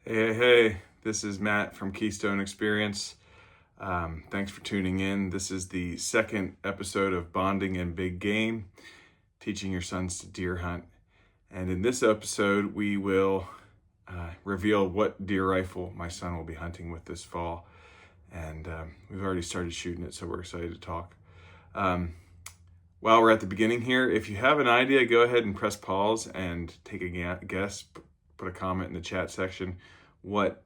Hey, this is Matt from Keystone Experience. Thanks for tuning in. This is the second episode of Bonding and Big Game, teaching your sons to deer hunt. And in this episode, we will reveal what deer rifle my son will be hunting with this fall. And we've already started shooting it, so we're excited to talk. While we're at the beginning here, if you have an idea, go ahead and press pause and take a guess. Put a comment in the chat section what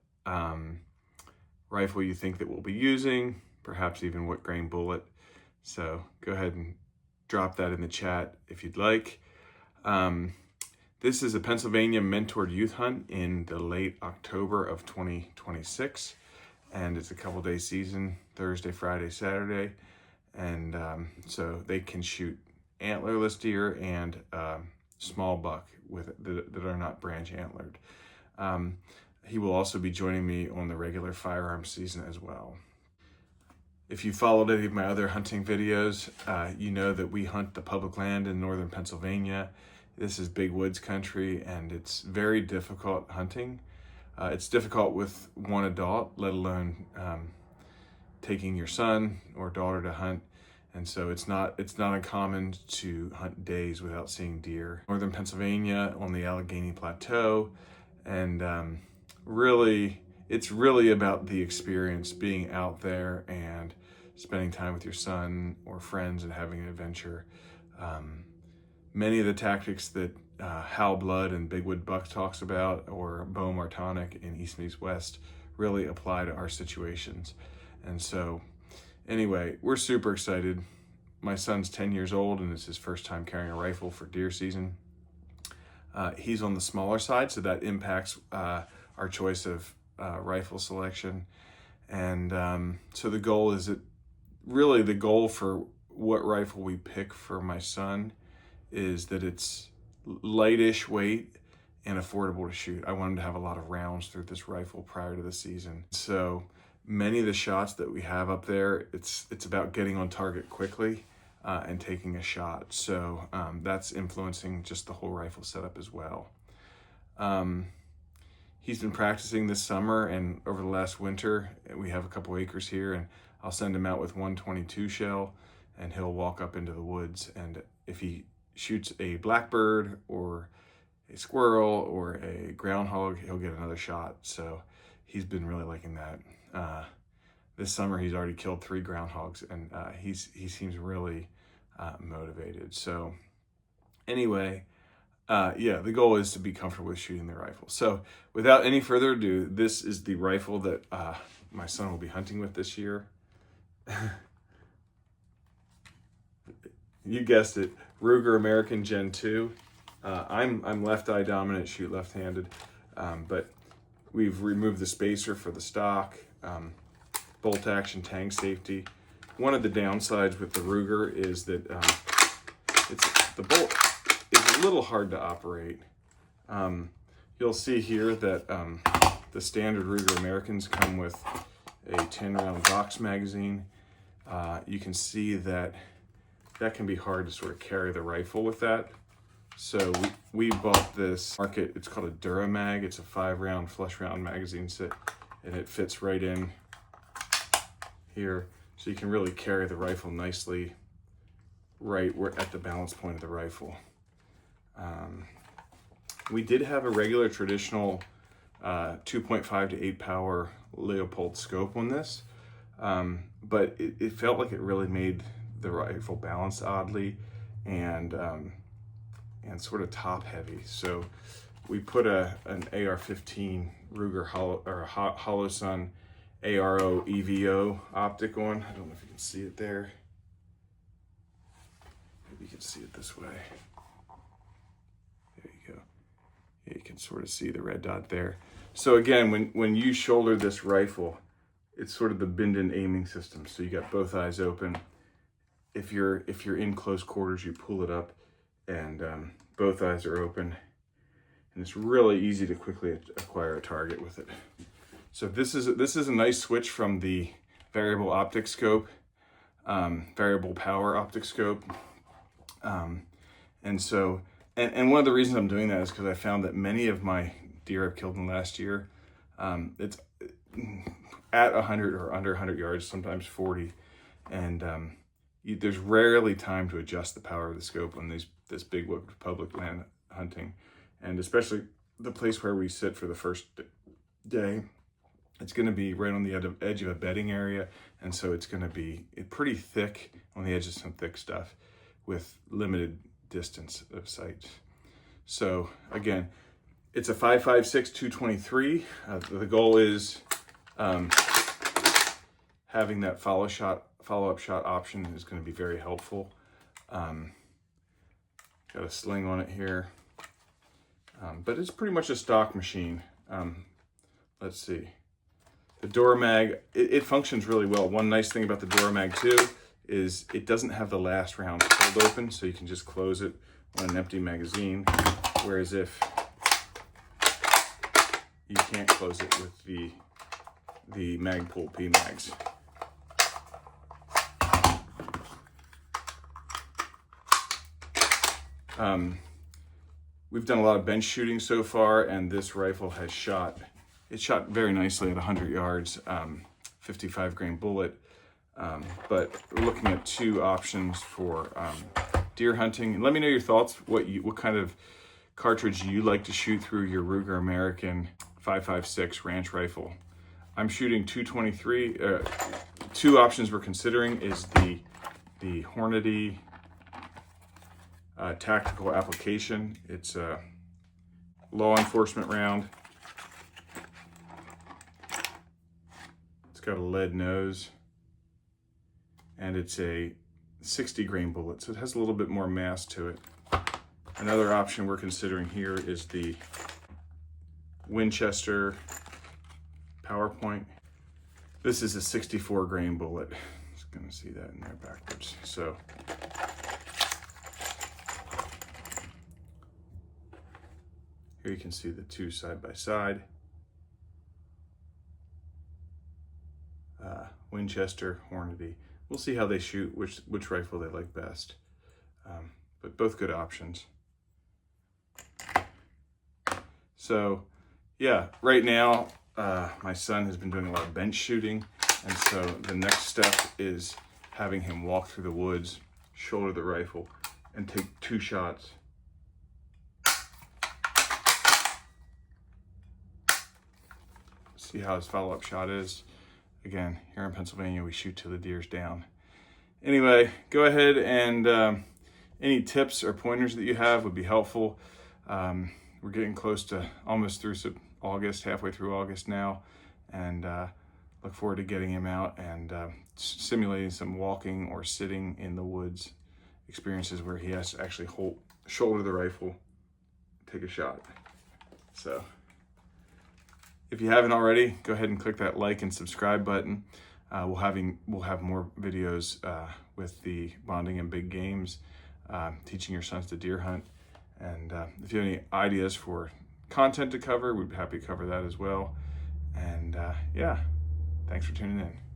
rifle you think that we'll be using, perhaps even what grain bullet. So go ahead and drop that in the chat if you'd like. This is a Pennsylvania mentored youth hunt in the late October of 2026, and it's a couple day season, Thursday, Friday, Saturday, and so they can shoot antlerless deer and small buck that are not branch antlered. He will also be joining me on the regular firearms season as well. If you followed any of my other hunting videos, you know that we hunt the public land in northern Pennsylvania. This is big woods country, and it's very difficult hunting. It's difficult with one adult, let alone taking your son or daughter to hunt. And so it's not uncommon to hunt days without seeing deer. Northern Pennsylvania on the Allegheny Plateau, and it's really about the experience, being out there and spending time with your son or friends and having an adventure. Many of the tactics that Hal Blood and Big Wood Buck talks about, or Beau Martonik in East Meets West, really apply to our situations. And so anyway, we're super excited. My son's 10 years old, and it's his first time carrying a rifle for deer season. He's on the smaller side, so that impacts our choice of rifle selection. And so the goal for what rifle we pick for my son is that it's lightish weight and affordable to shoot. I want him to have a lot of rounds through this rifle prior to the season. So many of the shots that we have up there, it's about getting on target quickly and taking a shot. So that's influencing just the whole rifle setup as well. He's been practicing this summer and over the last winter. We have a couple acres here, and I'll send him out with 122 shell, and he'll walk up into the woods. And if he shoots a blackbird or a squirrel or a groundhog, he'll get another shot. So he's been really liking that. This summer he's already killed 3 groundhogs, and he seems really motivated. So anyway, the goal is to be comfortable with shooting the rifle. So without any further ado, this is the rifle that my son will be hunting with this year. You guessed it, Ruger-American Gen 2. I'm left eye dominant, shoot left-handed, but we've removed the spacer for the stock, bolt action tang safety. One of the downsides with the Ruger is that the bolt is a little hard to operate. You'll see here that the standard Ruger-Americans come with a 10-round Vox magazine. You can see that can be hard to sort of carry the rifle with that. So we bought this market, it's called a duramag. It's a 5-round flush round magazine set, and it fits right in here. So you can really carry the rifle nicely right at the balance point of the rifle. We did have a regular traditional 2.5 to 8 power Leopold scope on this, but it felt like it really made the rifle balance oddly and sort of top heavy. So we put an AR-15 Ruger Holosun ARO EVO optic on. I don't know if you can see it there. Maybe you can see it this way. There you go. Yeah, you can sort of see the red dot there. So again, when you shoulder this rifle, it's sort of the Binden aiming system. So you got both eyes open. If you're in close quarters, you pull it up, and both eyes are open, and it's really easy to quickly acquire a target with it. So this is a nice switch from the variable optic scope, variable power optic scope, and one of the reasons I'm doing that is because I found that many of my deer I've killed in the last year It's at 100 or under 100 yards, sometimes 40. And there's rarely time to adjust the power of the scope on this big public land hunting. And especially the place where we sit for the first day, it's going to be right on the edge of a bedding area. And so it's going to be pretty thick on the edge of some thick stuff with limited distance of sight. So again, it's a 5.56 223. The goal is having that follow-up shot option is going to be very helpful. Got a sling on it here, but it's pretty much a stock machine. Let's see. The duramag, it functions really well. One nice thing about the duramag too is it doesn't have the last round pulled open, so you can just close it on an empty magazine. Whereas if you can't close it with the Magpul P-Mags. We've done a lot of bench shooting so far, and this rifle has shot very nicely at 100 yards, 55 grain bullet. But we're looking at 2 options for deer hunting. And let me know your thoughts, what kind of cartridge you like to shoot through your Ruger-American 5.56 ranch rifle. I'm shooting 223. 2 options we're considering is the Hornady tactical application. It's a law enforcement round. It's got a lead nose, and it's a 60 grain bullet, so it has a little bit more mass to it. Another option we're considering here is the Winchester PowerPoint. This is a 64 grain bullet. Just gonna see that in there backwards. So here you can see the 2 side by side. Winchester, Hornady. We'll see how they shoot, which rifle they like best. But both good options. So yeah, right now my son has been doing a lot of bench shooting, and so the next step is having him walk through the woods, shoulder the rifle, and take 2 shots. See how his follow-up shot is. Again, here in Pennsylvania, we shoot till the deer's down. Anyway, go ahead and any tips or pointers that you have would be helpful. We're getting close to almost through August, halfway through August now, and look forward to getting him out and simulating some walking or sitting in the woods experiences where he has to actually shoulder the rifle, take a shot. So if you haven't already, go ahead and click that like and subscribe button. We'll have more videos with the bonding and big games, teaching your sons to deer hunt. And if you have any ideas for content to cover, we'd be happy to cover that as well. And yeah, thanks for tuning in.